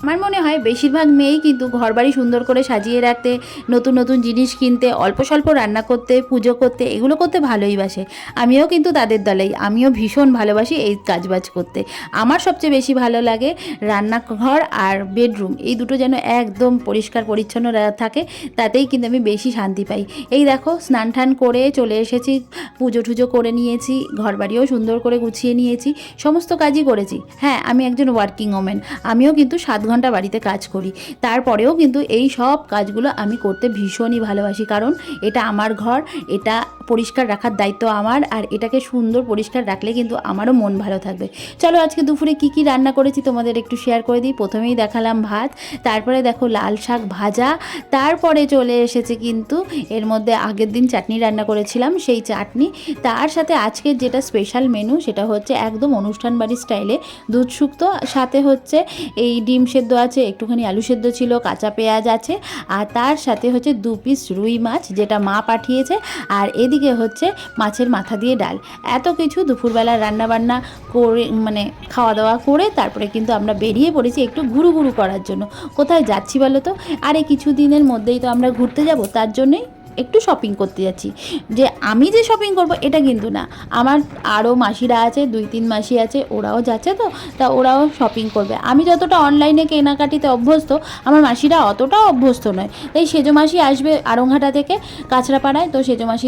আমার মনে হয় বেশিরভাগ মেয়েই কিন্তু ঘরবাড়ি সুন্দর করে সাজিয়ে রাখতে, নতুন নতুন জিনিস কিনতে, অল্প স্বল্প রান্না করতে, পুজো করতে, এগুলো করতে ভালোই বাসে। আমিও কিন্তু তাদের দলেই, আমিও ভীষণ ভালোবাসি এই কাজবাজ করতে। আমার সবচেয়ে বেশি ভালো লাগে রান্নাঘর আর বেডরুম, এই দুটো যেন একদম পরিষ্কার পরিচ্ছন্ন থাকে, তাতেই কিন্তু আমি বেশি শান্তি পাই। এই দেখো স্নান টান করে চলে এসেছি, পুজো টুজো করে নিয়েছি, ঘরবাড়িও সুন্দর করে গুছিয়ে নিয়েছি, সমস্ত কাজই করেছি। হ্যাঁ, আমি একজন ওয়ার্কিং ওমেন, আমিও কিন্তু 7 ঘন্টা বাড়িতে কাজ করি। তারপরেও কিন্তু এই সব কাজগুলো আমি করতে ভীষণই ভালোবাসি, কারণ এটা আমার ঘর, এটা পরিষ্কার রাখার দায়িত্ব আমার, আর এটাকে সুন্দর পরিষ্কার রাখলে কিন্তু আমারও মন ভালো থাকবে। চলো আজকে দুপুরে কি কি রান্না করেছি তোমাদের একটু শেয়ার করে দিই। প্রথমেই দেখালাম ভাত, তারপরে দেখো লাল শাক ভাজা, তারপরে চলে এসেছে কিন্তু এর মধ্যে আগের দিন চাটনি রান্না করেছিলাম সেই চাটনি, তার সাথে আজকের যেটা স্পেশাল মেনু সেটা হচ্ছে একদম অনুষ্ঠান বাড়ির স্টাইলে দুধ শুক্তো, সাথে হচ্ছে এই ডিম সেদ্ধ আছে, একটুখানি আলু সেদ্ধ ছিল, কাঁচা পেঁয়াজ আছে, আর তার সাথে হচ্ছে 2 পিস রুই মাছ যেটা মা পাঠিয়েছে, আর এদিকে হচ্ছে মাছের মাথা দিয়ে ডাল। এত কিছু দুপুরবেলা রান্নাবান্না করে মানে খাওয়া দাওয়া করে তারপরে কিন্তু আমরা বেরিয়ে পড়েছি একটু ঘুরু করার জন্য। কোথায় যাচ্ছি বলো তো? আরে কিছু দিনের মধ্যেই তো আমরা ঘুরতে যাব, তার জন্যই একটু শপিং করতে যাচ্ছি। যে আমি যে শপিং করব এটা কিন্তু না, আমার আরও মাসিরা আছে, 2-3 মাসি আছে, ওরাও যাচ্ছে, তো তা ওরাও শপিং করবে। আমি যতটা অনলাইনে কেনাকাটিতে অভ্যস্ত, আমার মাসিরা অতটাও অভ্যস্ত নয়। তাই সেজো মাসি আসবে আরংঘাটা থেকে কাঁচরাপাড়ায়, তো সেজো মাসি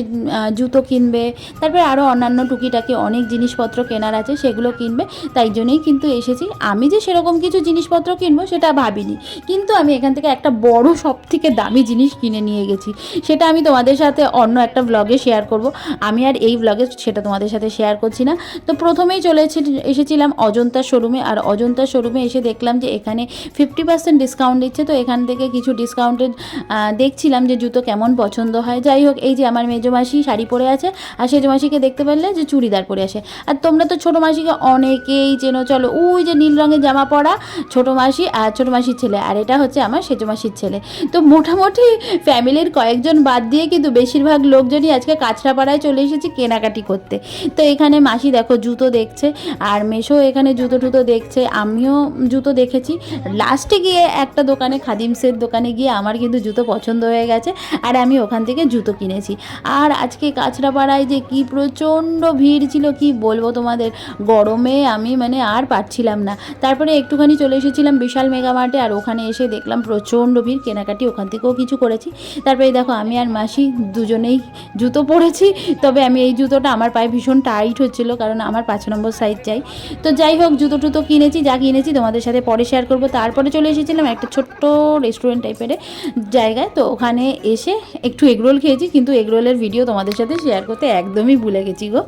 জুতো কিনবে, তারপরে আরও অন্যান্য টুকিটাকি অনেক জিনিসপত্র কেনার আছে, সেগুলো কিনবে। তাই জন্যই কিন্তু এসেছি। আমি যে সেরকম কিছু জিনিসপত্র কিনবো সেটা ভাবিনি, কিন্তু আমি এখান থেকে একটা বড় সবথেকে দামি জিনিস কিনে নিয়ে গেছি। সেটা আমি তোমাদের সাথে অন্য একটা ব্লগে শেয়ার করব। আমি আর এই ব্লগে সেটা তোমাদের সাথে শেয়ার করছি না। তো প্রথমেই এসেছিলাম অজন্তা শোরুমে, আর অজন্তা শোরুমে এসে দেখলাম যে এখানে 50% ডিসকাউন্ট দিচ্ছে, তো এখান থেকে কিছু ডিসকাউন্টেড দেখছিলাম যে জুতো কেমন পছন্দ হয়। যাই হোক, এই যে আমার মেজো মাসি শাড়ি পরে আছে, আর সেজো মাসিকে দেখতে পারলে যে চুড়িদার পরে আসে। আর তোমরা তো ছোটো মাসিকে অনেকেই চেনো, চলো ওই যে নীল রঙের জামা পরা ছোটো মাসি আর ছোটো মাসির ছেলে, আর এটা হচ্ছে আমার সেজো মাসির ছেলে। তো মোটামুটি ফ্যামিলির কয়েকজন বাদ দিয়ে কিন্তু বেশিরভাগ লোকজনই আজকে কাঁচরাপাড়ায় চলে এসেছি কেনাকাটি করতে। তো এখানে মাসি দেখো জুতো দেখছে, আর মেশো এখানে জুতো টুতো দেখছে, আমিও জুতো দেখেছি। লাস্টে গিয়ে একটা দোকানে, খাদিমসের দোকানে গিয়ে আমার কিন্তু জুতো পছন্দ হয়ে গেছে, আর আমি ওখান থেকে জুতো কিনেছি। আর আজকে কাঁচরাপাড়ায় যে কি প্রচণ্ড ভিড় ছিল, কি বলবো তোমাদের, গরমে আমি মানে আর পারছিলাম না। তারপরে একটুখানি চলে এসেছিলাম বিশাল মেগা মার্টে, আর ওখানে এসে দেখলাম প্রচণ্ড ভিড়, কেনাকাটি ওখান থেকেও কিছু করেছি। তারপরে দেখো আমি আর মাসি দুজনেই জুতো পরেছি, তবে আমি এই জুতোটা আমার পায়ে ভীষণ টাইট হচ্ছিলো, কারণ আমার 5 নম্বর সাইজ চাই। তো যাই হোক, জুতো টুতো কিনেছি, যা কিনেছি তোমাদের সাথে পরে শেয়ার করব। তারপরে চলে এসেছিলাম একটা ছোট্ট রেস্টুরেন্ট টাইপের জায়গায়, তো ওখানে এসে একটু এগরোল খেয়েছি, কিন্তু এগরোলের ভিডিও তোমাদের সাথে শেয়ার করতে একদমই ভুলে গেছি গো।